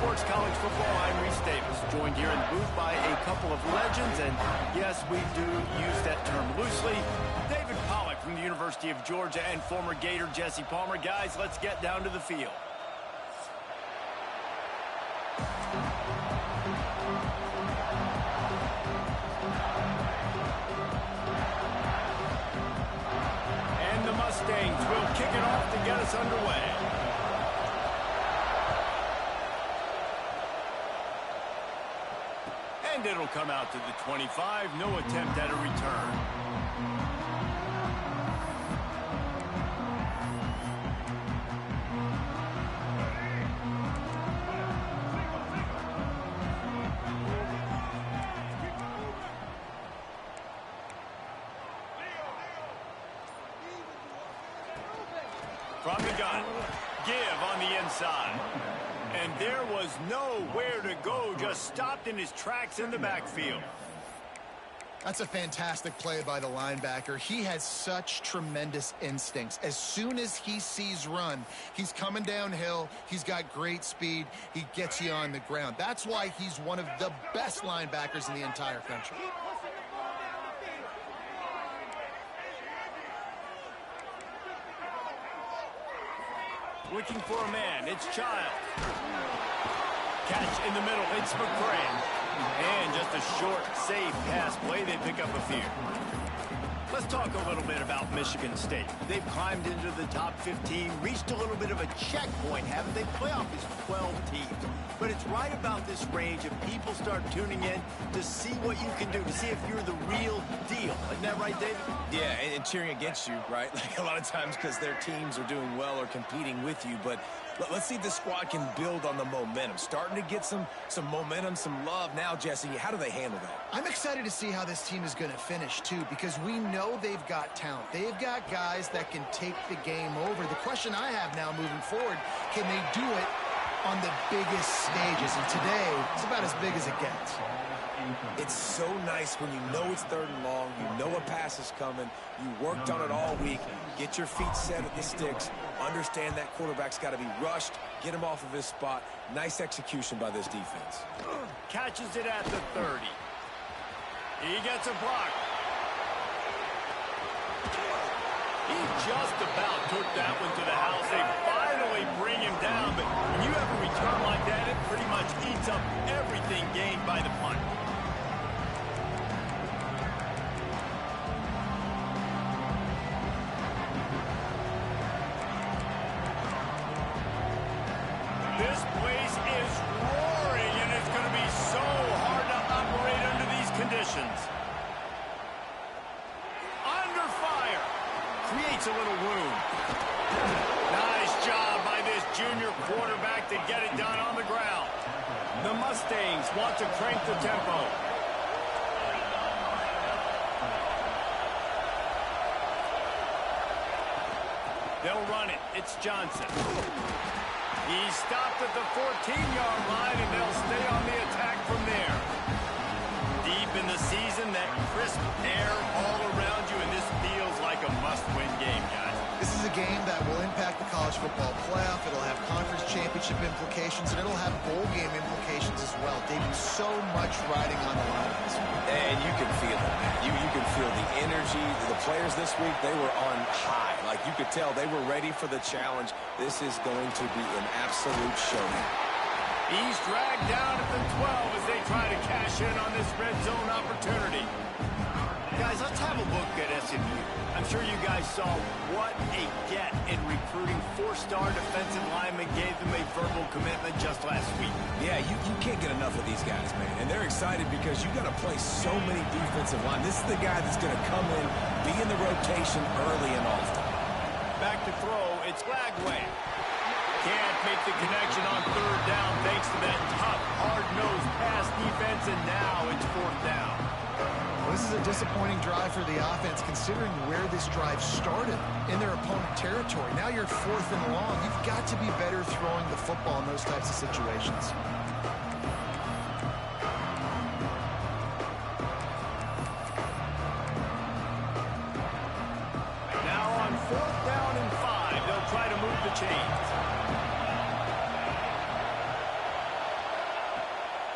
Sports College Football. I'm Reese Davis, joined here in the booth by a couple of legends, and yes, we do use that term loosely. David Pollack from the University of Georgia and former Gator Jesse Palmer. Guys, let's get down to the field. And the Mustangs will kick it off to get us underway. And it'll come out to the 25. No attempt at a return. From the gun, give on the inside. And there was nowhere to go, just stopped in his tracks in the backfield. That's a fantastic play by the linebacker. He has such tremendous instincts. As soon as he sees run, he's coming downhill. He's got great speed. He gets you on the ground. That's why he's one of the best linebackers in the entire country. Looking for a man, it's Child. Catch in the middle, it's McCray. And just a short, safe pass play, they pick up a few. Let's talk a little bit about Michigan State. They've climbed into the top 15, reached a little bit of a checkpoint, haven't they? Playoff is 12 teams. But it's right about this range if people start tuning in to see what you can do, to see if you're the real deal. Isn't that right, David? Yeah, and cheering against you, right? Like a lot of times because their teams are doing well or competing with you. But let's see if this squad can build on the momentum. Starting to get some momentum, some love. Now, Jesse, how do they handle that? I'm excited to see how this team is going to finish, too, because we know they've got talent. They've got guys that can take the game over. The question I have now moving forward, can they do it on the biggest stages? And today, it's about as big as it gets. It's so nice when you know it's 3rd and long, you know a pass is coming, you worked on it all week, get your feet set at the sticks, understand that quarterback's got to be rushed, get him off of his spot. Nice execution by this defense. Catches it at the 30. He gets a block. He just about took that one to the house. They finally bring him down, but when you have a return like that, it pretty much eats up everything gained by the punt. This place is roaring, and it's going to be so hard to operate under these conditions. Under fire. Creates a little room. Nice job by this junior quarterback to get it done on the ground. The Mustangs want to crank the tempo. They'll run it. It's Johnson. He stopped at the 14-yard line, and they'll stay on the attack from there. Deep in the season, that crisp air all around you, and this feels like a must-win game, guys. This is a game that will impact the college football playoff. It'll have conference championship implications, and it'll have bowl game implications as well. David, so much riding on the line this week. And you can feel it, man. You can feel the energy. The players this week, they were on high. Like you could tell they were ready for the challenge. This is going to be an absolute showdown. He's dragged down at the 12 as they try to cash in on this red zone opportunity. Guys, let's have a look at SMU. I'm sure you guys saw what a get in recruiting. 4-star defensive linemen gave them a verbal commitment just last week. Yeah, you can't get enough of these guys, man. And they're excited because you got to play so many defensive line. This is the guy that's going to come in, be in the rotation early and often. Back to throw, it's Lagway. Can't make the connection on 3rd down thanks to that tough, hard-nosed pass defense, and now it's 4th down. Well, this is a disappointing drive for the offense, considering where this drive started, in their opponent territory. Now you're 4th and long. You've got to be better throwing the football in those types of situations. Now on 4th down and 5, they'll try to move the chains.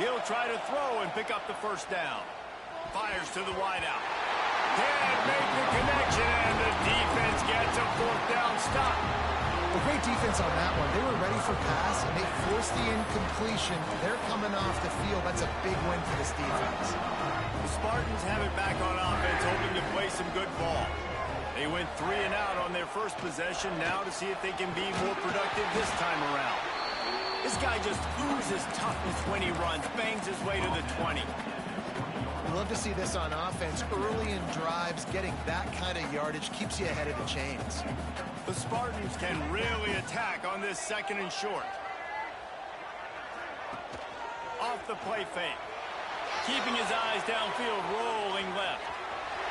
He'll try to throw and pick up the first down. Fires to the wideout. Can't make the connection, and the defense gets a fourth down stop. A great defense on that one. They were ready for pass, and they forced the incompletion. They're coming off the field. That's a big win for this defense. The Spartans have it back on offense, hoping to play some good ball. They went 3 and out on their first possession, now to see if they can be more productive this time around. This guy just oozes toughness when he runs, bangs his way to the 20. Love to see this on offense. Early in drives, getting that kind of yardage keeps you ahead of the chains. The Spartans can really attack on this second and short. Off the play fake. Keeping his eyes downfield, rolling left.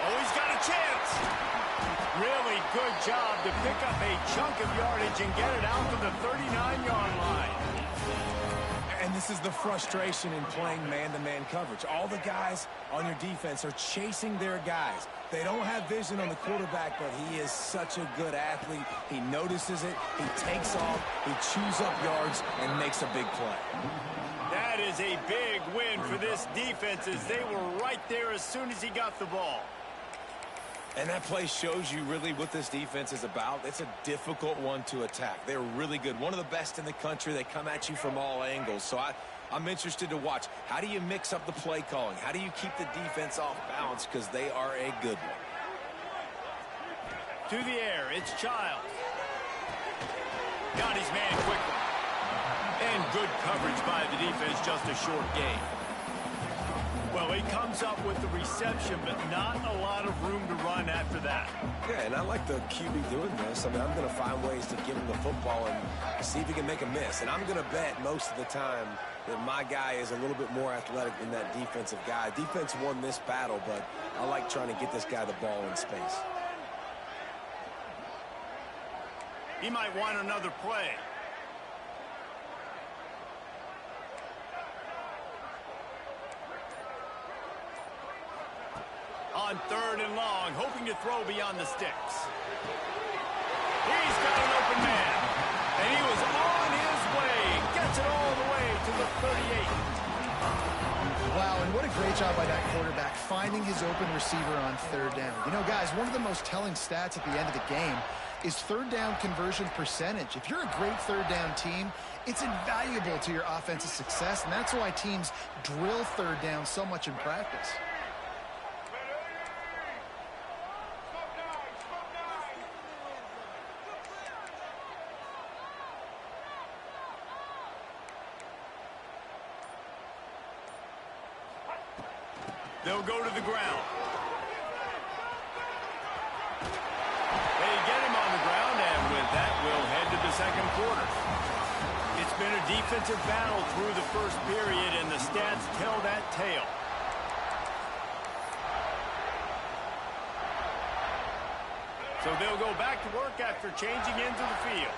Oh, he's got a chance. Really good job to pick up a chunk of yardage and get it out to the 39-yard line. And this is the frustration in playing man-to-man coverage. All the guys on your defense are chasing their guys. They don't have vision on the quarterback, but he is such a good athlete. He notices it, he takes off, he chews up yards, and makes a big play. That is a big win for this defense, as they were right there as soon as he got the ball. And that play shows you really what this defense is about. It's a difficult one to attack. They're really good. One of the best in the country. They come at you from all angles. So I'm interested to watch. How do you mix up the play calling? How do you keep the defense off balance? Because they are a good one. To the air, it's Childs. Got his man quickly. And good coverage by the defense, just a short gain. Well, he comes up with the reception, but not a lot of room to run after that. Yeah, and I like the QB doing this. I mean, I'm going to find ways to give him the football and see if he can make a miss. And I'm going to bet most of the time that my guy is a little bit more athletic than that defensive guy. Defense won this battle, but I like trying to get this guy the ball in space. He might want another play. On 3rd and long, hoping to throw beyond the sticks. He's got an open man. And he was on his way. Gets it all the way to the 38. Wow, and what a great job by that quarterback, finding his open receiver on 3rd down. You know, guys, one of the most telling stats at the end of the game is 3rd down conversion percentage. If you're a great 3rd down team, it's invaluable to your offensive success, and that's why teams drill 3rd down so much in practice. They'll go to the ground. They get him on the ground, and with that, we'll head to the second quarter. It's been a defensive battle through the first period, and the stats tell that tale. So they'll go back to work after changing into the field.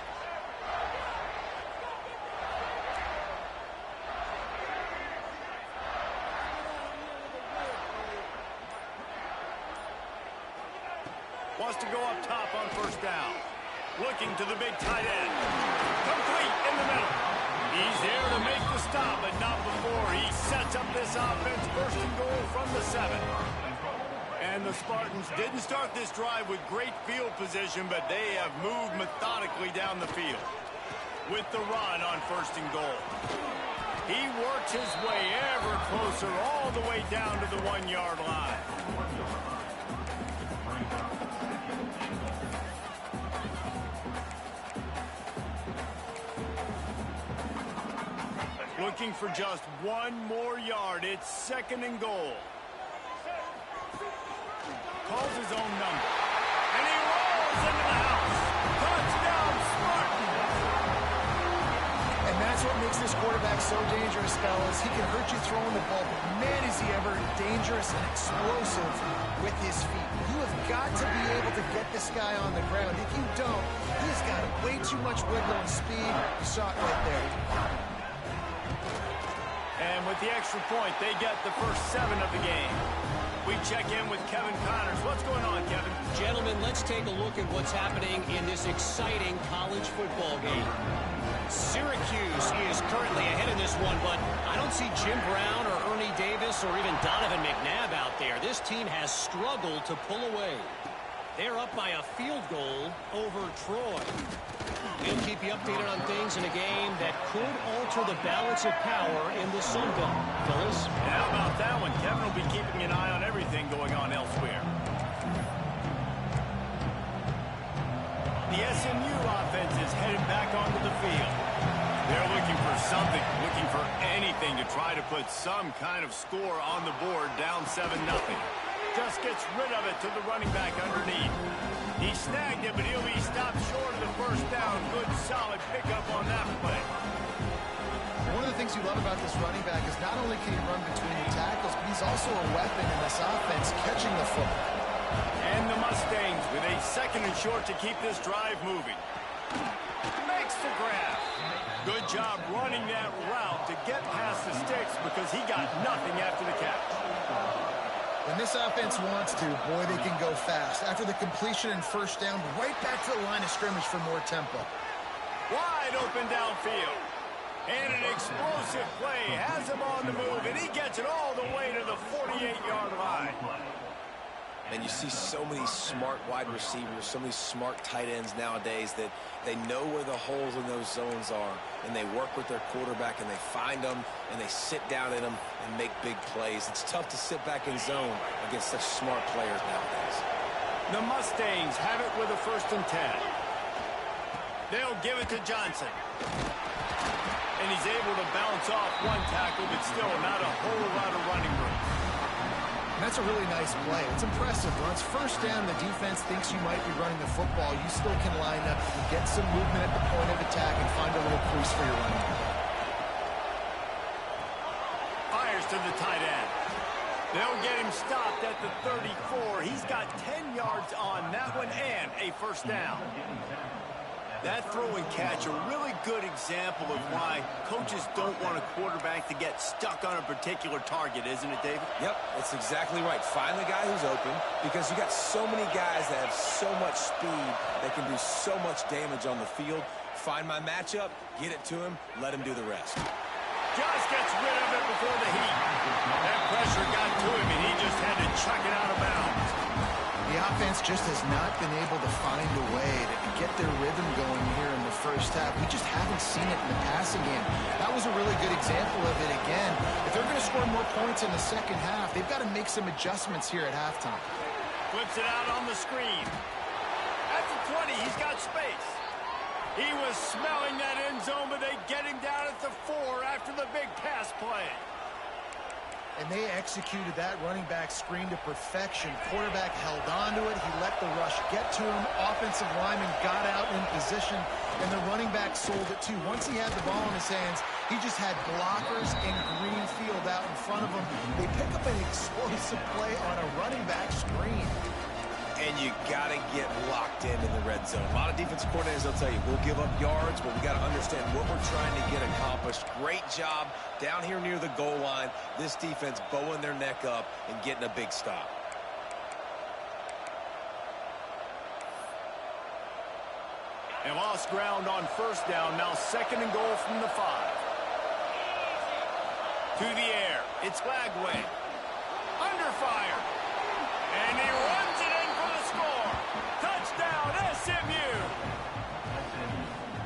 Wants to go up top on 1st down. Looking to the big tight end. Complete in the middle. He's there to make the stop, but not before he sets up this offense. 1st and goal from the 7. And the Spartans didn't start this drive with great field position, but they have moved methodically down the field. With the run on 1st and goal. He works his way ever closer all the way down to the 1-yard line. Looking for just 1 more yard. It's 2nd and goal. Calls his own number. And he rolls into the house. Touchdown, Spartans! And that's what makes this quarterback so dangerous, fellas. He can hurt you throwing the ball, but man, is he ever dangerous and explosive with his feet. You have got to be able to get this guy on the ground. If you don't, he's got way too much wiggle and speed. You saw it right there. And with the extra point, they get the first 7 of the game. We check in with Kevin Connors. What's going on, Kevin? Gentlemen, let's take a look at what's happening in this exciting college football game. Syracuse is currently ahead in this one, but I don't see Jim Brown or Ernie Davis or even Donovan McNabb out there. This team has struggled to pull away. They're up by a field goal over Troy. We'll keep you updated on things in a game that could alter the balance of power in the Sun Belt. Phyllis? How about that one? Kevin will be keeping an eye on everything going on elsewhere. The SMU offense is headed back onto the field. They're looking for something, looking for anything to try to put some kind of score on the board, down 7-0. Just gets rid of it to the running back underneath. He snagged it, but he'll be stopped short of the first down. Good, solid pickup on that play. One of the things you love about this running back is not only can he run between the tackles, but he's also a weapon in this offense, catching the football. And the Mustangs with a 2nd and short to keep this drive moving. Makes the grab. Good job running that route to get past the sticks because he got nothing after the catch. When this offense wants to, boy, they can go fast. After the completion and first down, right back to the line of scrimmage for more tempo. Wide open downfield. And an explosive play has him on the move, and he gets it all the way to the 48-yard line. And you see so many smart wide receivers, so many smart tight ends nowadays that they know where the holes in those zones are, and they work with their quarterback, and they find them, and they sit down in them and make big plays. It's tough to sit back in zone against such smart players nowadays. The Mustangs have it with a 1st and 10. They'll give it to Johnson. And he's able to bounce off one tackle, but still not a whole lot of running room. And that's a really nice play. It's impressive. Once first down, the defense thinks you might be running the football. You still can line up, get some movement at the point of attack, and find a little crease for your running back. Fires to the tight end. They'll get him stopped at the 34. He's got 10 yards on that one and a 1st down. That throw and catch, a really good example of why coaches don't want a quarterback to get stuck on a particular target, isn't it, David? Yep, that's exactly right. Find the guy who's open, because you got so many guys that have so much speed that can do so much damage on the field. Find my matchup, get it to him, let him do the rest. Just gets rid of it before the heat. That pressure got to him, and he just had to chuck it out of bounds. The offense just has not been able to find a way to get their rhythm going here in the first half. We just haven't seen it in the passing game. That was a really good example of it again. If they're going to score more points in the second half, they've got to make some adjustments here at halftime. Flips it out on the screen. At the 20, he's got space. He was smelling that end zone, but they get him down at the 4 after the big pass play. And they executed that running back screen to perfection. Quarterback held on to it. He let the rush get to him. Offensive lineman got out in position, and the running back sold it too. Once he had the ball in his hands, he just had blockers and green field out in front of him. They pick up an explosive play on a running back screen. And you got to get locked in the red zone. A lot of defensive coordinators will tell you, we'll give up yards, but we got to understand what we're trying to get accomplished. Great job down here near the goal line. This defense bowing their neck up and getting a big stop. And lost ground on first down. Now 2nd and goal from the 5. To the air. It's Lagway. Under fire. And he runs it in for the score. Touchdown, SMU.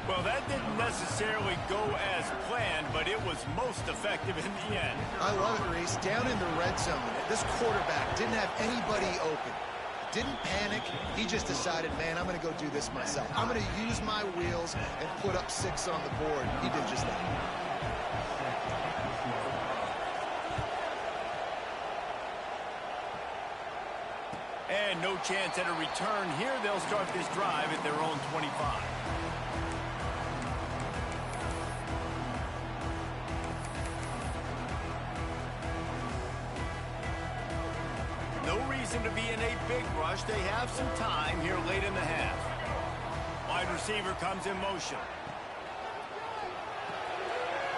Well, that didn't necessarily go as planned, but it was most effective in the end. I love it, Reese. Down in the red zone, this quarterback didn't have anybody open. Didn't panic. He just decided, man, I'm going to go do this myself. I'm going to use my wheels and put up 6 on the board. He did just that. And no chance at a return here. They'll start this drive at their own 25. No reason to be in a big rush. They have some time here late in the half. Wide receiver comes in motion.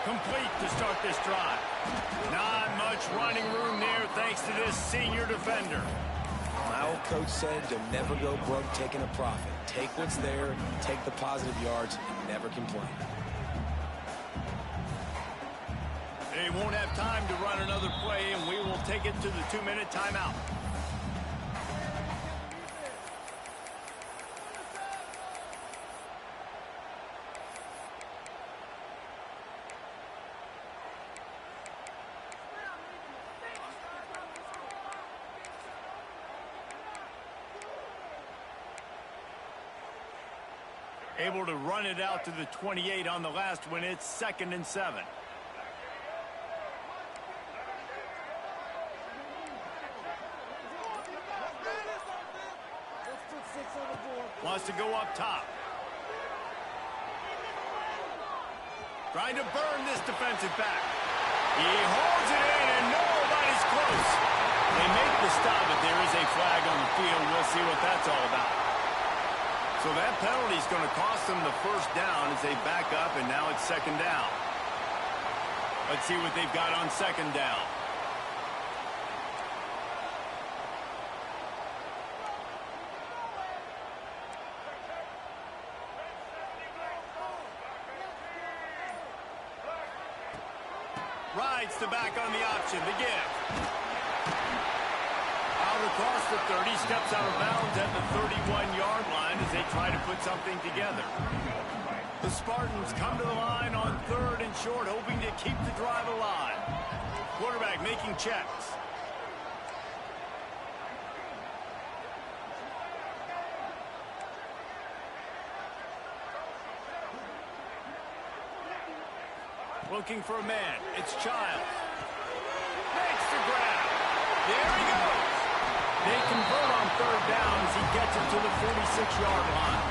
Complete to start this drive. Not much running room there thanks to this senior defender. Well, coach said, you'll never go broke taking a profit. Take what's there, take the positive yards, and never complain. They won't have time to run another play, and we will take it to the 2-minute timeout. Able to run it out to the 28 on the last when it's 2nd and 7. Wants to go up top. Trying to burn this defensive back. He holds it in and nobody's close. They make the stop, but there is a flag on the field. We'll see what that's all about. So that penalty is going to cost them the first down as they back up, and now it's 2nd down. Let's see what they've got on 2nd down. Rides the back on the option, the give. Out across the 30, steps out of bounds at the 31-yard line as they try to put something together. The Spartans come to the line on 3rd and short, hoping to keep the drive alive. Quarterback making checks. Looking for a man. It's Childs. Makes the grab. There he goes. They convert on 3rd down as he gets it to the 46-yard line.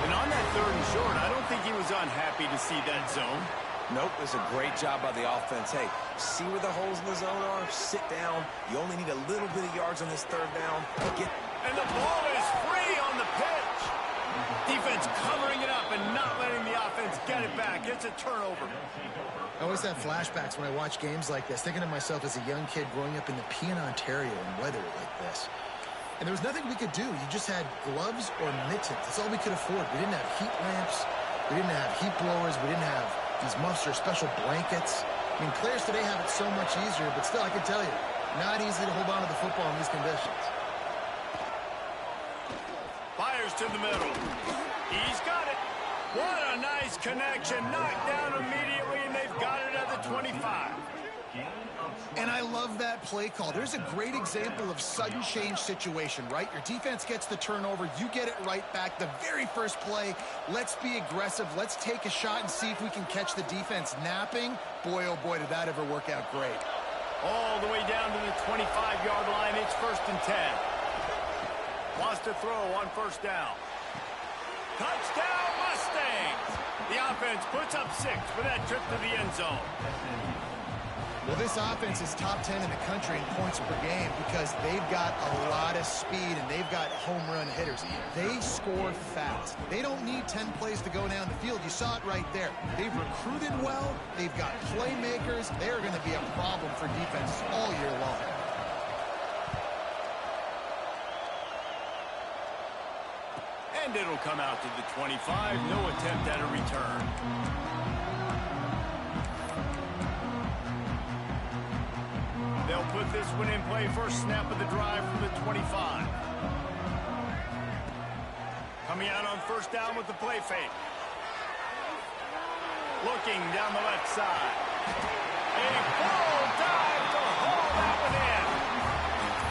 And on that 3rd and short, I don't think he was unhappy to see that zone. Nope, it's a great job by the offense. Hey, see where the holes in the zone are? Sit down. You only need a little bit of yards on this 3rd down. And the ball is free on the pitch. Defense covering it up and not letting the offense get it back. It's a turnover. I always have flashbacks when I watch games like this, thinking to myself as a young kid growing up in the Nepean, Ontario, and weather like this. And there was nothing we could do. You just had gloves or mittens. That's all we could afford. We didn't have heat lamps. We didn't have heat blowers. We didn't have these muffs or special blankets. I mean, players today have it so much easier, but still, I can tell you, not easy to hold on to the football in these conditions. Fires to the middle. He's got it. What a nice connection. Knocked down immediately, and they've got it at the 25. And I love that play call. There's a great example of sudden change situation, right? Your defense gets the turnover. You get it right back. The very first play, let's be aggressive. Let's take a shot and see if we can catch the defense napping. Boy, oh boy, did that ever work out great. All the way down to the 25-yard line. It's 1st and 10. Wants to throw on 1st down. Touchdown, Mustangs! The offense puts up 6 for that trip to the end zone. Well, this offense is top 10 in the country in points per game because they've got a lot of speed and they've got home run hitters. They score fast. They don't need 10 plays to go down the field. You saw it right there. They've recruited well. They've got playmakers. They're going to be a problem for defenses all year long. And it'll come out to the 25. No attempt at a return. They'll put this one in play. First snap of the drive from the 25. Coming out on 1st down with the play fake. Looking down the left side. A full dive to haul that one in.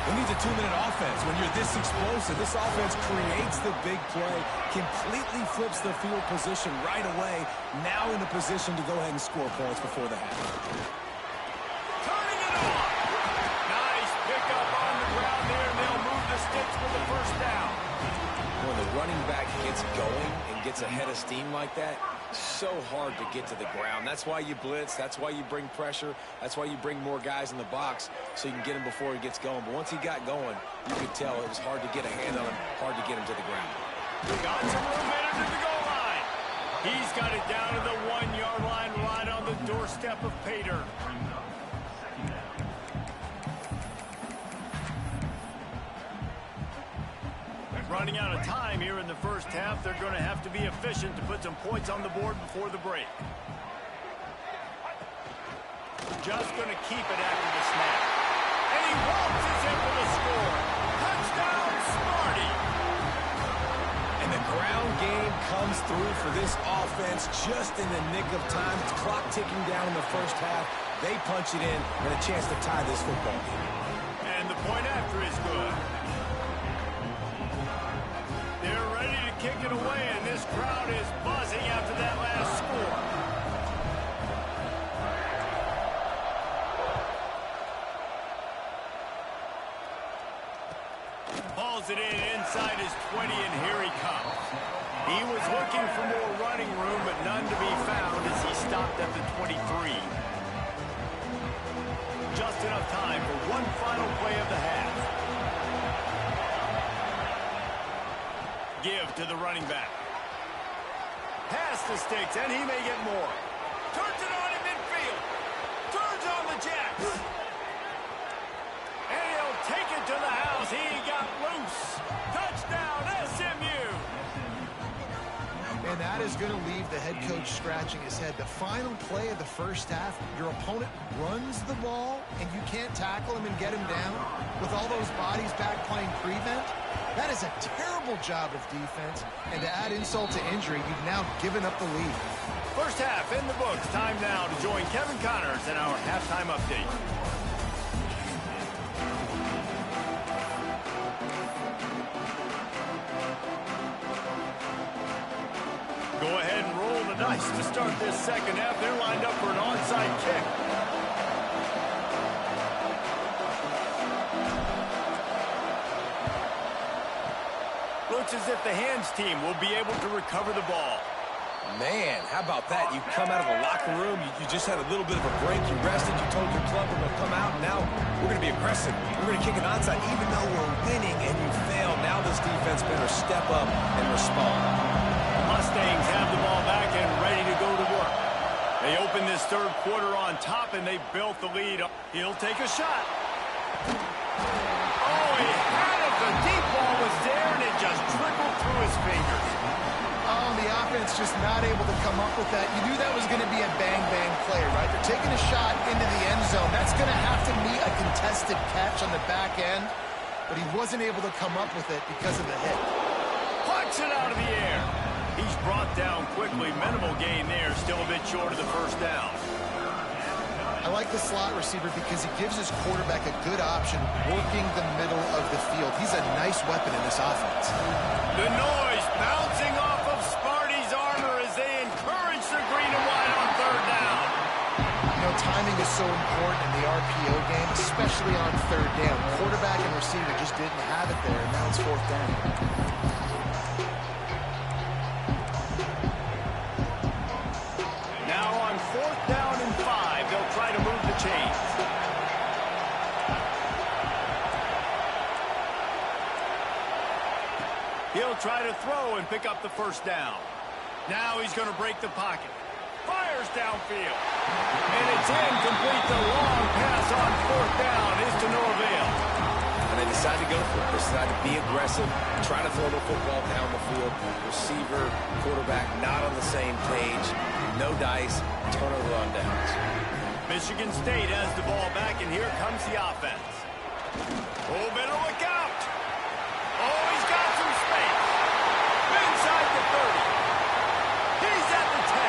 Who needs a 2-minute offense? When you're this explosive, this offense creates the big play, completely flips the field position right away, now in a position to go ahead and score points before the half. Turning it on. Nice pickup on the ground there, and they'll move the sticks for the 1st down. When the running back gets going and gets ahead of steam like that, so hard to get to the ground. That's why you blitz. That's why you bring pressure. That's why you bring more guys in the box so you can get him before he gets going. But once he got going, you could tell it was hard to get a hand on him, hard to get him to the ground. Got some momentum to the goal line. He's got it down to the 1-yard line right on the doorstep of Pater. Running out of time here in the first half. They're going to have to be efficient to put some points on the board before the break. Just going to keep it after the snap. And he waltzes in for the score. Touchdown, Smarty. And the ground game comes through for this offense just in the nick of time. The clock ticking down in the first half. They punch it in and a chance to tie this football game. And the point after is good. They're ready to kick it away, and this crowd is buzzing after that last score. Hauls it in inside his 20, and here he comes. He was looking for more running room, but none to be found as he stopped at the 23. Just enough time for one final play of the half. Give to the running back. Pass the sticks, and he may get more. Turns it on in midfield. Turns on the jacks. And he'll take it to the house. He got loose. Touchdown, SMU. And that is going to leave the head coach scratching his head. The final play of the first half, your opponent runs the ball, and you can't tackle him and get him down with all those bodies back playing prevent. That is a terrible job of defense, and to add insult to injury, you've now given up the lead. First half in the books. Time now to join Kevin Connors in our halftime update. Go ahead and roll the dice to start this second half. They're lined up for an onside kick. Looks as if the hands team will be able to recover the ball. Man, how about that? You come out of the locker room, you just had a little bit of a break, you rested, you told your club we're going to come out, and now we're going to be aggressive. We're going to kick an onside, even though we're winning and you fail. Now this defense better step up and respond. Mustangs have the ball back and ready to go to work. They open this third quarter on top, and they built the lead. He'll take a shot. Oh, he had it. The deep ball was there, and it just trickled through his fingers. Oh, the offense just not able to come up with that. You knew that was going to be a bang-bang play, right? They're taking a shot into the end zone. That's going to have to meet a contested catch on the back end, but he wasn't able to come up with it because of the hit. Plucks it out of the air. He's brought down quickly. Minimal gain there. Still a bit short of the first down. I like the slot receiver because he gives his quarterback a good option working the middle of the field. He's a nice weapon in this offense. The noise bouncing off of Sparty's armor as they encourage the green and white on third down. You know, timing is so important in the RPO game, especially on third down. Quarterback and receiver just didn't have it there, and now it's fourth down. Now on fourth down and 5, they'll try to move the chains. He'll try to throw and pick up the first down. Now he's going to break the pocket. Fires downfield. And it's incomplete. The long pass on fourth down is to no avail. And they decide to go for it. They decide to be aggressive, try to throw the football down the field. Receiver, quarterback not on the same page. No dice, turnover on downs. Michigan State has the ball back, and here comes the offense. Oh, better look out. Oh, he's got some space. Inside the 30. He's at the 10.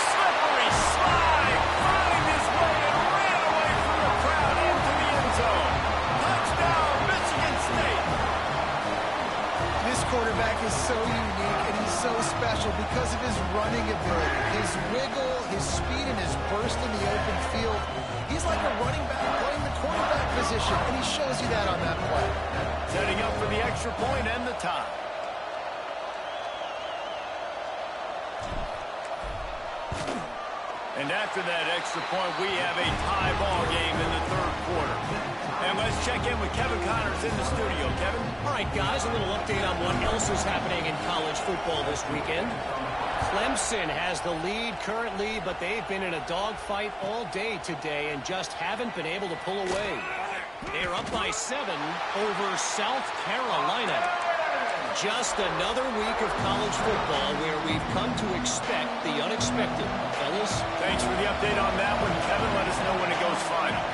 Slippery slide. Found his way and ran away from the crowd into the end zone. Touchdown, Michigan State. This quarterback is so unique, and he's so special because of his running ability, his wiggle, his speed, and his burst in the open field. He's like a running back playing the quarterback position, and he shows you that on that play. Setting up for the extra point and the tie. And after that extra point, we have a tie ball game in the third quarter. And let's check in with Kevin Connors in the studio. Kevin? All right, guys, a little update on what else is happening in college football this weekend. Clemson has the lead currently, but they've been in a dogfight all day today and just haven't been able to pull away. They're up by 7 over South Carolina. Just another week of college football where we've come to expect the unexpected. Fellas? Thanks for the update on that one, Kevin. Let us know when it goes final.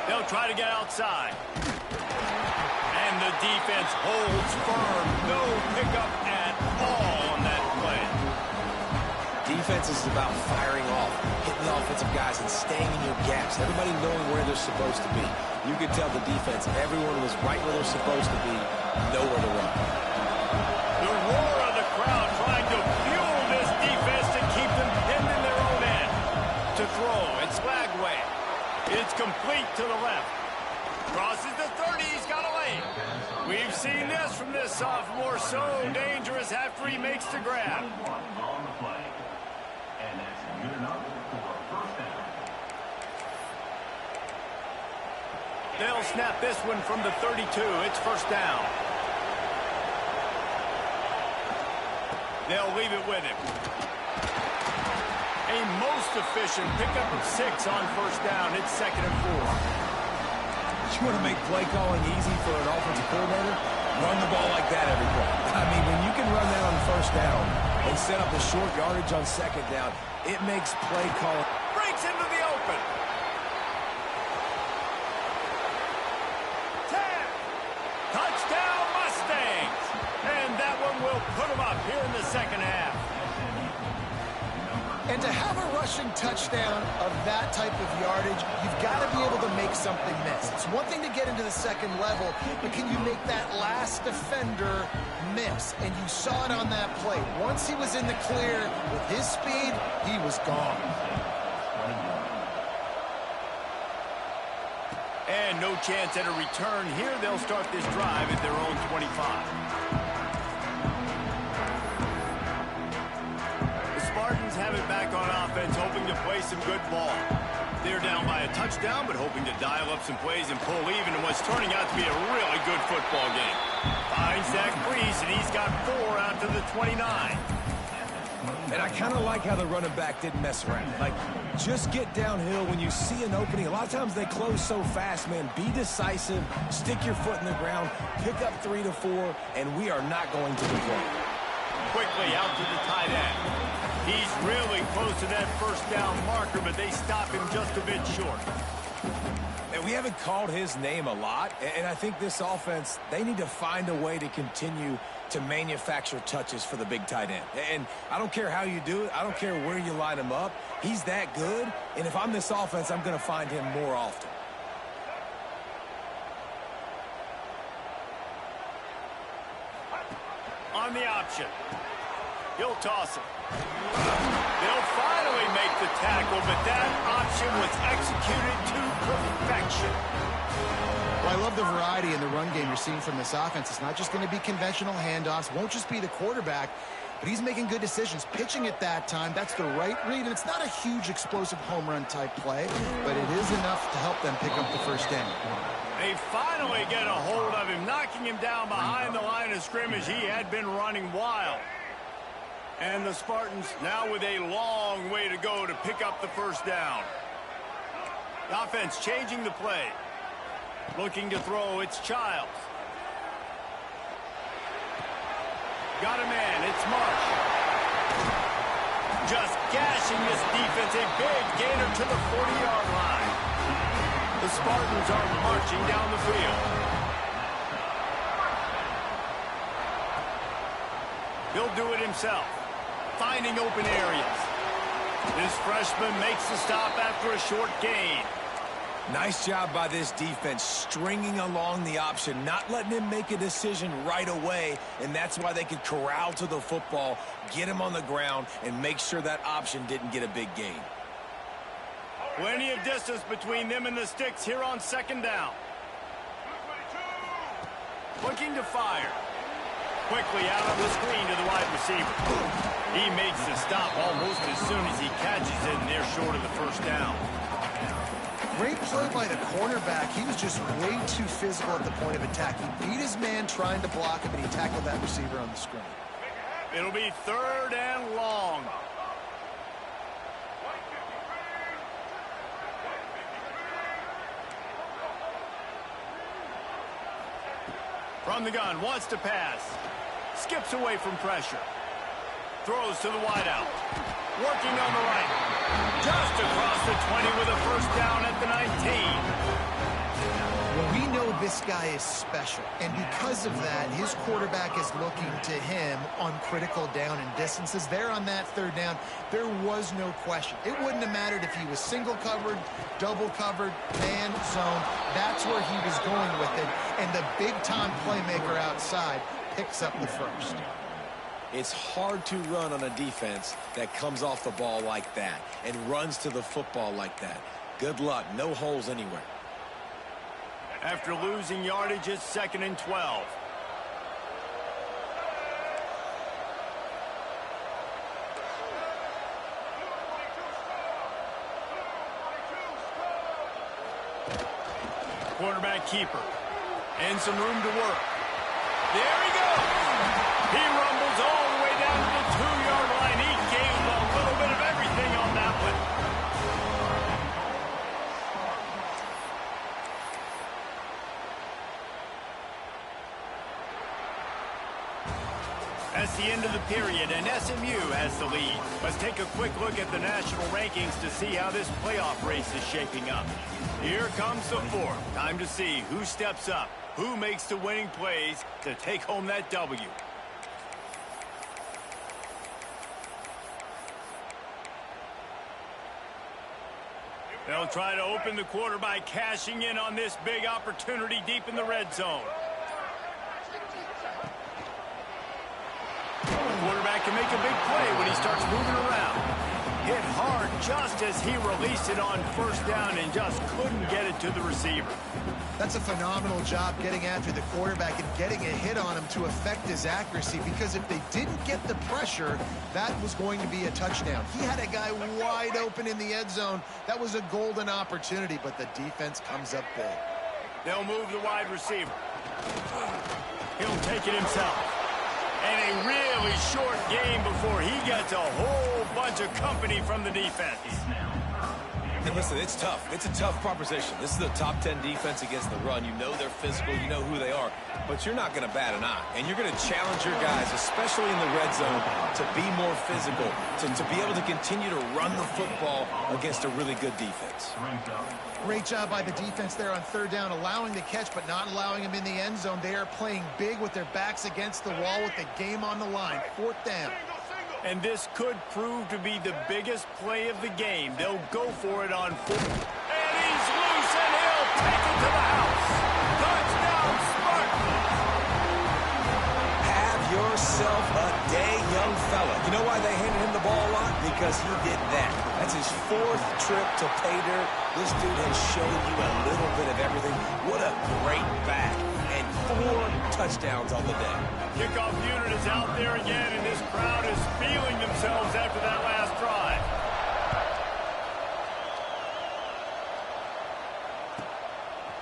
They'll try to get outside. And the defense holds firm. No pickup at all on that play. Defense is about firing off, hitting the offensive guys, and staying in your gaps. Everybody knowing where they're supposed to be. You could tell the defense, everyone was right where they're supposed to be, nowhere to run. The roar of the crowd trying to fuel this defense to keep them pinned in their own end. To throw, it's Lagway. It's complete to the left. Crosses the 30, he's got a lane. We've seen this from this sophomore, so dangerous after he makes the grab. They'll snap this one from the 32. It's first down. They'll leave it with him. A most efficient pickup of 6 on first down. It's 2nd and 4. You want to make play calling easy for an offensive coordinator? Run the ball like that every play. I mean, when you can run that on first down and set up a short yardage on 2nd down, it makes play calling. Breaks into the open. 10. Touchdown Mustangs. And that one will put them up here in the second half. And to have a rushing touchdown of that type of yardage, you've got to be able to make something miss. It's one thing to get into the second level, but can you make that last defender miss? And you saw it on that play. Once he was in the clear with his speed, he was gone. And no chance at a return here. They'll start this drive at their own 25. Spartans have it back on offense, hoping to play some good ball. They're down by a touchdown, but hoping to dial up some plays and pull even in what's turning out to be a really good football game. Finds Zach Brees, and he's got 4 out to the 29. And I kind of like how the running back didn't mess around. Like, just get downhill when you see an opening. A lot of times they close so fast, man. Be decisive, stick your foot in the ground, pick up 3 to 4, and we are not going to complain. Quickly out to the tight end. He's really close to that first down marker, but they stop him just a bit short. And we haven't called his name a lot, and I think this offense, they need to find a way to continue to manufacture touches for the big tight end. And I don't care how you do it. I don't care where you line him up. He's that good, and if I'm this offense, I'm going to find him more often. On the option. He'll toss it. They'll finally make the tackle, but that option was executed to perfection. Well, I love the variety in the run game you're seeing from this offense. It's not just going to be conventional handoffs. Won't just be the quarterback, but he's making good decisions. Pitching at that time, that's the right read, and it's not a huge explosive home run type play, but it is enough to help them pick up the first down. They finally get a hold of him, knocking him down behind the line of scrimmage. He had been running wild. And the Spartans now with a long way to go to pick up the first down. The offense changing the play. Looking to throw, it's Childs. Got a man, it's Marsh. Just gashing this defense, a big gainer to the 40-yard line. The Spartans are marching down the field. He'll do it himself, finding open areas. This freshman makes the stop after a short gain. Nice job by this defense, stringing along the option, not letting him make a decision right away, and that's why they could corral to the football, get him on the ground, and make sure that option didn't get a big gain. Plenty of distance between them and the sticks here on second down. Looking to fire. Quickly out on the screen to the wide receiver. He makes the stop almost as soon as he catches it, and they're short of the first down. Great play by the cornerback. He was just way too physical at the point of attack. He beat his man trying to block him, and he tackled that receiver on the screen. It'll be 3rd and long. From the gun, wants to pass. Skips away from pressure. Throws to the wideout. Working on the right. Just across the 20 with a first down at the 19. Well, we know this guy is special, and because of that, his quarterback is looking to him on critical down and distances. There on that third down, there was no question. It wouldn't have mattered if he was single covered, double covered, man, zone. That's where he was going with it, and the big-time playmaker outside picks up the first. It's hard to run on a defense that comes off the ball like that and runs to the football like that. Good luck. No holes anywhere. After losing yardage, it's 2nd and 12. Quarterback keeper. And some room to work. There he goes. He rumbles all the way down to the 2-yard line. He gave a little bit of everything on that one. That's the end of the period, and SMU has the lead. Let's take a quick look at the national rankings to see how this playoff race is shaping up. Here comes the fourth. Time to see who steps up, who makes the winning plays to take home that W. They'll try to open the quarter by cashing in on this big opportunity deep in the red zone. Quarterback can make a big play when he starts moving around. Hit hard just as he released it on first down and just couldn't get it to the receiver. That's a phenomenal job getting after the quarterback and getting a hit on him to affect his accuracy, because if they didn't get the pressure, that was going to be a touchdown. He had a guy wide open in the end zone. That was a golden opportunity, but the defense comes up big. They'll move the wide receiver. He'll take it himself. And a really short game before he gets a whole bunch of company from the defense. And listen, it's tough. It's a tough proposition. This is the top 10 defense against the run. You know they're physical. You know who they are. But you're not going to bat an eye. And you're going to challenge your guys, especially in the red zone, to be more physical, to be able to continue to run the football against a really good defense. Great job by the defense there on third down, allowing the catch but not allowing him in the end zone. They are playing big with their backs against the wall with the game on the line. Fourth down. And this could prove to be the biggest play of the game. They'll go for it on fourth. And he's loose, and he'll take it to the house. Touchdown, Spartans! Have yourself a day, young fella. You know why they handed him the ball a lot? Because he did that. That's his fourth trip to pay dirt. This dude has shown you a little bit of everything. What a great back. And 4 touchdowns on the day. Kickoff unit is out there again, and this crowd is feeling themselves after that last drive.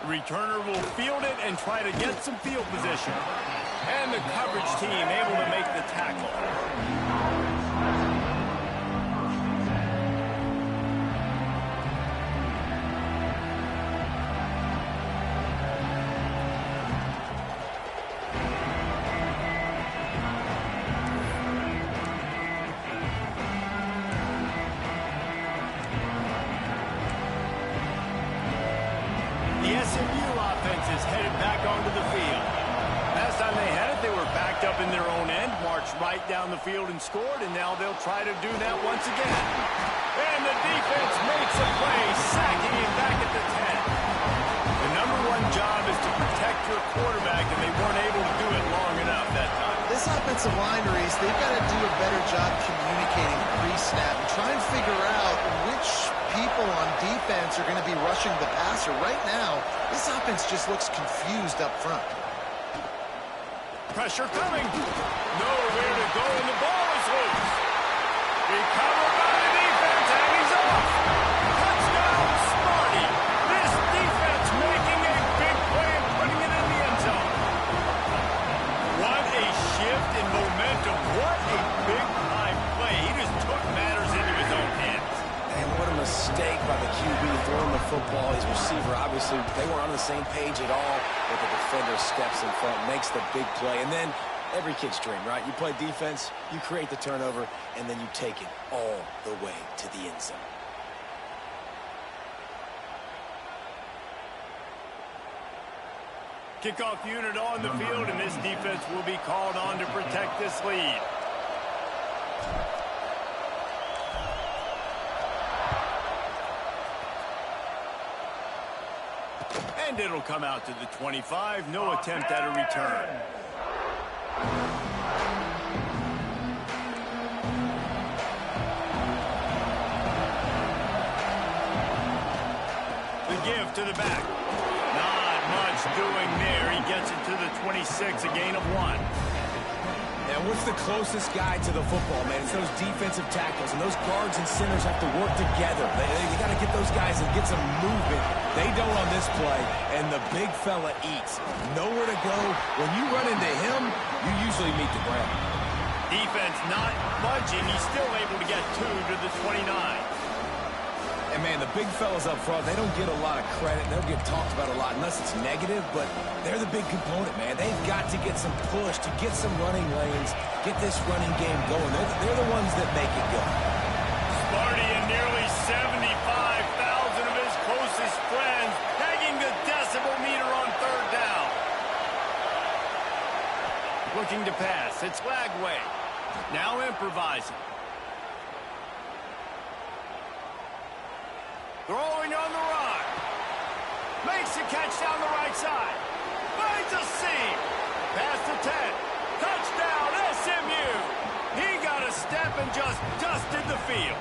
The returner will field it and try to get some field position. And the coverage team able to make the tackle. The SMU offense is headed back onto the field. Last time they had it, they were backed up in their own end, marched right down the field and scored, and now they'll try to do that once again. And the defense makes a play, sacking him back at the 10. The #1 job is to protect your quarterback, and they weren't able to do it long enough that time. This offensive line, Reese, they've got to do a better job communicating pre-snap and try and figure out which people on defense are going to be rushing the passer. Right now, this offense just looks confused up front. Pressure coming. Nowhere to go, and the ball is loose. Recovered by the defense, and he's off. Touchdown, Sparty. This defense making a big play and putting it in the end zone. What a shift in momentum. What a big-time play. He just took matters into his own hands. And what a mistake by the QB throwing the football. His receiver, obviously, they weren't on the same page at all. but the defender steps in front, makes the big play, and then every kid's dream, right? You play defense, you create the turnover, and then you take it all the way to the end zone. Kickoff unit on the field, and this defense will be called on to protect this lead. And it'll come out to the 25. No attempt at a return. The give to the back. Not much doing there. He gets it to the 26, a gain of 1. And what's the closest guy to the football, man? It's those defensive tackles, and those guards and centers have to work together. They got to get those guys and get some movement. They don't on this play, and the big fella eats. Nowhere to go. When you run into him, you usually meet the ground. Defense not budging. He's still able to get 2 to the 29. And, man, the big fellas up front, they don't get a lot of credit. They don't get talked about a lot unless it's negative, but they're the big component, man. They've got to get some push, to get some running lanes, get this running game going. They're the ones that make it go. Sparty and nearly 75,000 of his closest friends tagging the decibel meter on 3rd down. Looking to pass. It's Lagway. Now improvising. Throwing on the run. Makes a catch down the right side. Finds a seam. Past the 10. Touchdown, SMU. He got a step and just dusted the field.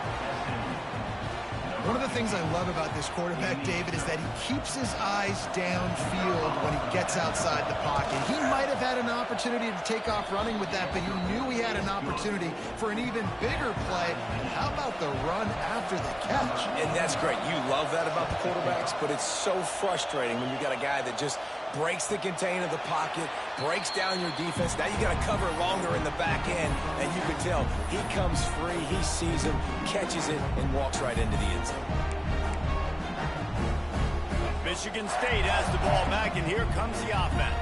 One of the things I love about this quarterback, David, is that he keeps his eyes downfield when he gets outside the pocket. He might have had an opportunity to take off running with that, but he knew he had an opportunity for an even bigger play. And how about the run after the catch? And that's great. You love that about the quarterbacks, but it's so frustrating when you got a guy that just breaks the contain of the pocket, breaks down your defense. Now you got to cover longer in the back end, and you can tell he comes free, he sees him, catches it, and walks right into the end zone. Michigan State has the ball back, and here comes the offense.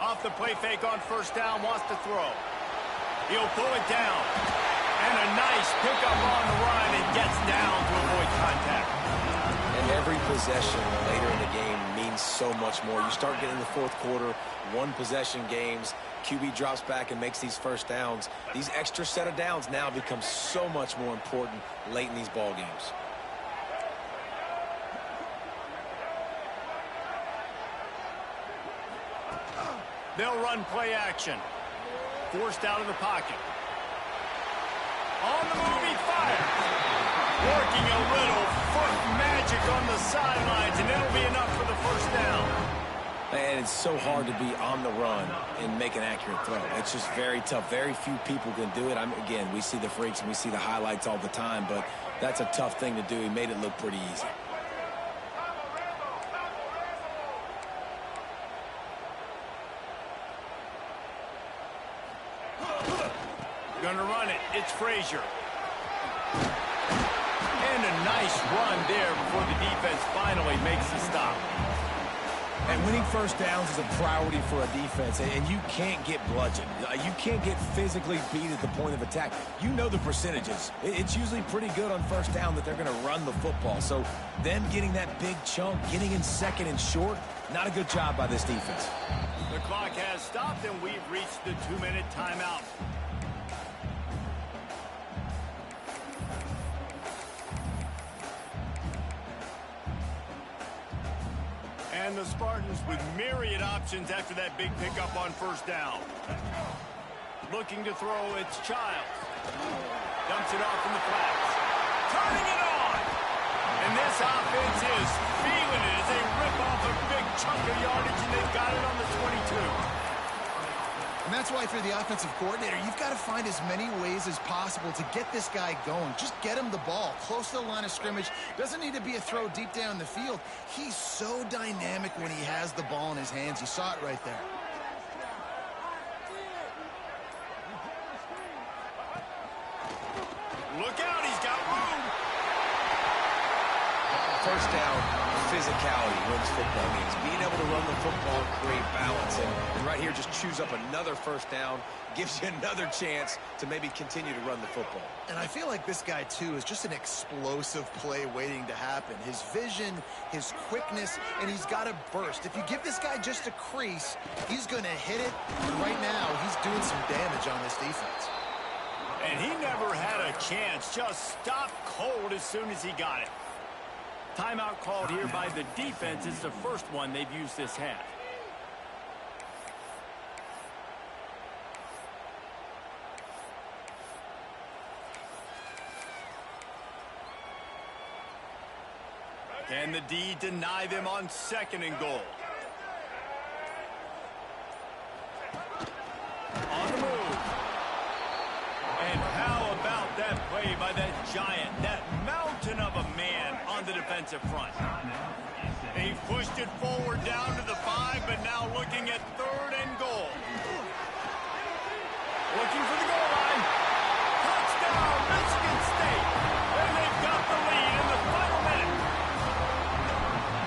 Off the play fake on 1st down, wants to throw. He'll pull it down. And a nice pickup on the run and gets down to avoid contact. And every possession later in the game means so much more. You start getting the 4th quarter, 1-possession games, QB drops back and makes these 1st downs. These extra set of downs now become so much more important late in these ball games. They'll run play action. Forced out of the pocket. On the move, he fires. Working a little foot magic on the sidelines, and it'll be enough for the 1st down. And it's so hard to be on the run and make an accurate throw. It's just very tough. Very few people can do it. Again, we see the freaks and we see the highlights all the time, but that's a tough thing to do. He made it look pretty easy. Gonna run it. It's Frazier. And a nice run there before the defense finally makes the stop. And winning 1st downs is a priority for a defense, and you can't get bludgeoned. You can't get physically beat at the point of attack. You know the percentages. It's usually pretty good on 1st down that they're going to run the football. So them getting that big chunk, getting in 2nd and short, not a good job by this defense. The clock has stopped, and we've reached the 2-minute timeout. And the Spartans with myriad options after that big pickup on 1st down. Looking to throw, it's Childs. Dumps it off in the flats. Turning it on! And this offense is feeling it as they rip off a big chunk of yardage, and they've got it on the 22. And that's why, if you're the offensive coordinator, you've got to find as many ways as possible to get this guy going. Just get him the ball close to the line of scrimmage. Doesn't need to be a throw deep down the field. He's so dynamic when he has the ball in his hands. You saw it right there. Look out, First down, physicality wins football games. Being able to run the football and create balance. And right here, just choose up another first down, gives you another chance to maybe continue to run the football. And I feel like this guy, too, is just an explosive play waiting to happen. His vision, his quickness, and he's got a burst. If you give this guy just a crease, he's going to hit it. And right now, he's doing some damage on this defense. And he never had a chance. Just stopped cold as soon as he got it. Timeout called here by the defense. It's the first one they've used this half. Can the D deny them on 2nd and goal? On the move. And how about that play by that giant, that mountain of a man on the defensive front? They pushed it forward down to the 5, but now looking at 3rd and goal. Looking for the goal line. Touchdown, Michigan State. And they've got the lead in the final minute.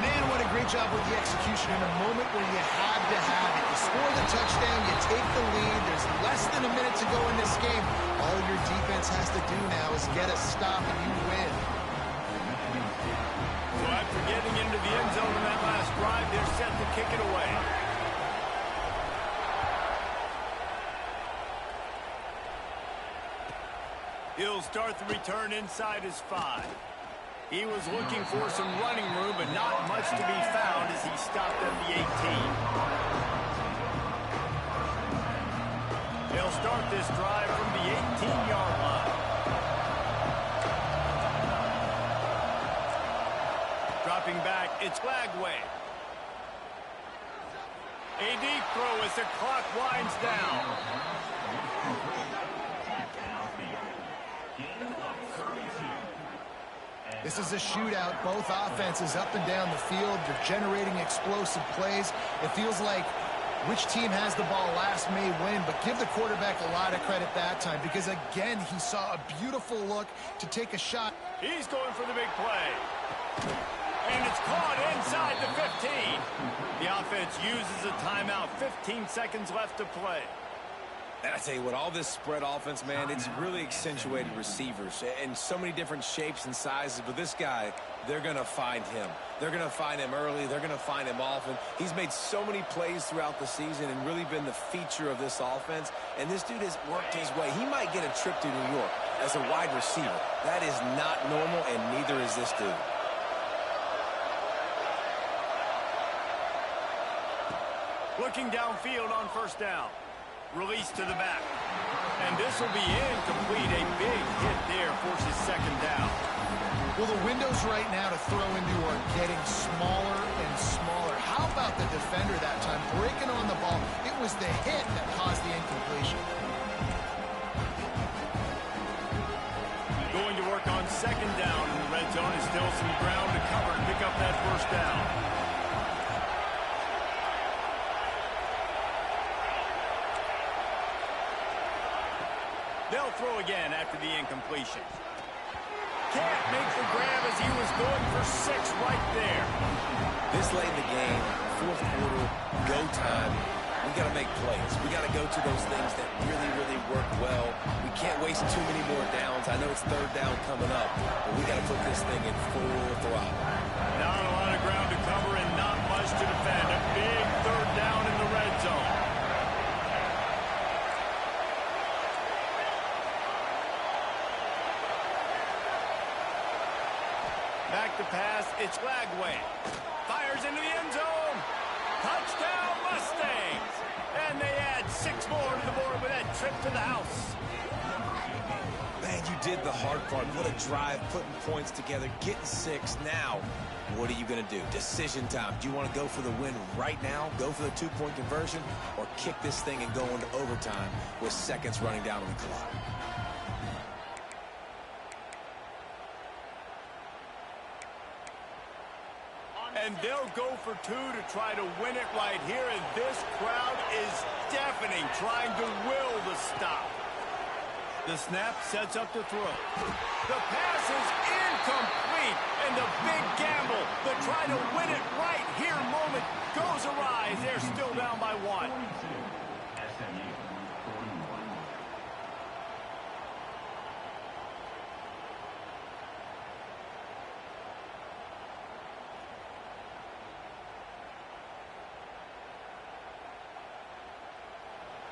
Man, what a great job with the execution in a moment where you had to have it. You score the touchdown, you take the lead. There's less than a minute to go in this game. All your defense has to do now is get a stop and you win. So after getting into the end zone in that last drive, they're set to kick it away. He'll start the return inside his 5. He was looking for some running room, but not much to be found as he stopped at the 18. They'll start this drive from the 18-yard line. Dropping back, it's Lagway. A deep throw as the clock winds down. This is a shootout. Both offenses up and down the field. They're generating explosive plays. It feels like which team has the ball last may win, but give the quarterback a lot of credit that time because, again, he saw a beautiful look to take a shot. He's going for the big play. And it's caught inside the 15. The offense uses a timeout. 15 seconds left to play. And I tell you what, all this spread offense, man, it's really accentuated receivers in so many different shapes and sizes. But this guy, they're going to find him. They're going to find him early. They're going to find him often. He's made so many plays throughout the season and really been the feature of this offense. And this dude has worked his way. He might get a trip to New York as a wide receiver. That is not normal, and neither is this dude. Looking downfield on 1st down. Release to the back. And this will be incomplete. A big hit there forces 2nd down. Well, the windows right now to throw into are getting smaller and smaller. How about the defender that time breaking on the ball? It was the hit that caused the incompletion. Going to work on 2nd down in the red zone. Is still some ground to cover and pick up that 1st down. They'll throw again after the incompletion. Can't make the grab as he was going for 6 right there. This late in the game, 4th quarter, go time. We got to make plays. We got to go to those things that really, really work well. We can't waste too many more downs. I know it's 3rd down coming up, but we got to put this thing in full throttle. Not a lot of ground to cover and not much to defend. A big 3rd down in the red zone. Back to pass, it's Lagway. Fires into the end zone. Touchdown, Mustangs. And they add 6 more to the board with that trip to the house. Man, you did the hard part. What a drive, putting points together, getting 6. Now, what are you going to do? Decision time. Do you want to go for the win right now, go for the 2-point conversion, or kick this thing and go into overtime with seconds running down on the clock? And they'll go for 2 to try to win it right here. And this crowd is deafening, trying to will the stop. The snap sets up the throw. The pass is incomplete. And the big gamble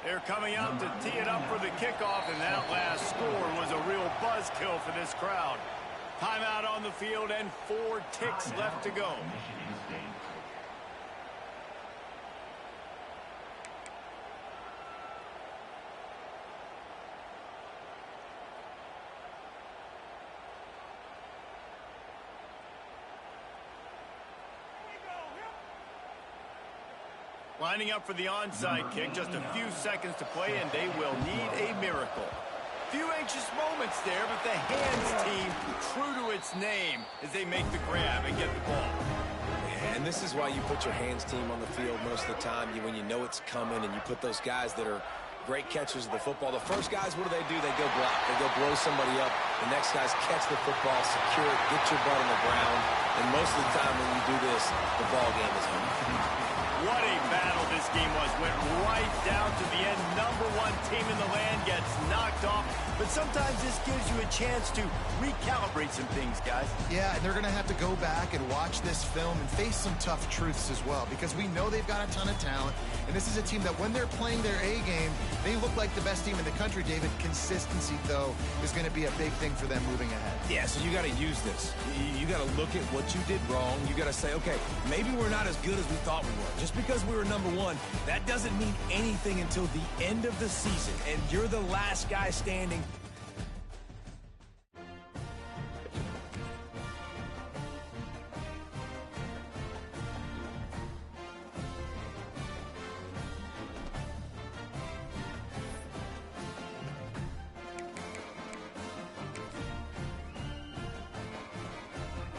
They're coming out to tee it up for the kickoff, and that last score was a real buzzkill for this crowd. Timeout on the field and 4 ticks left to go. Lining up for the onside kick, just a few seconds to play, and they will need a miracle. Few anxious moments there, but the hands team true to its name as they make the grab and get the ball. And this is why you put your hands team on the field most of the time, when you know it's coming, and you put those guys that are great catchers of the football. The first guys, what do? They go block. They go blow somebody up. The next guys catch the football, secure it, get your butt on the ground. And most of the time when you do this, the ball game is over. What a battle this game was. Went right down to the end. #1 team in the land gets knocked off. But sometimes this gives you a chance to recalibrate some things, guys. Yeah, and they're going to have to go back and watch this film and face some tough truths as well, because we know they've got a ton of talent. And this is a team that when they're playing their A game, they look like the best team in the country, David. Consistency, though, is going to be a big thing for them moving ahead. Yeah, so you got to use this. You got to look at what you did wrong. You got to say, okay, maybe we're not as good as we thought we were. Just because we were #1, that doesn't mean anything until the end of the season. And you're the last guy standing.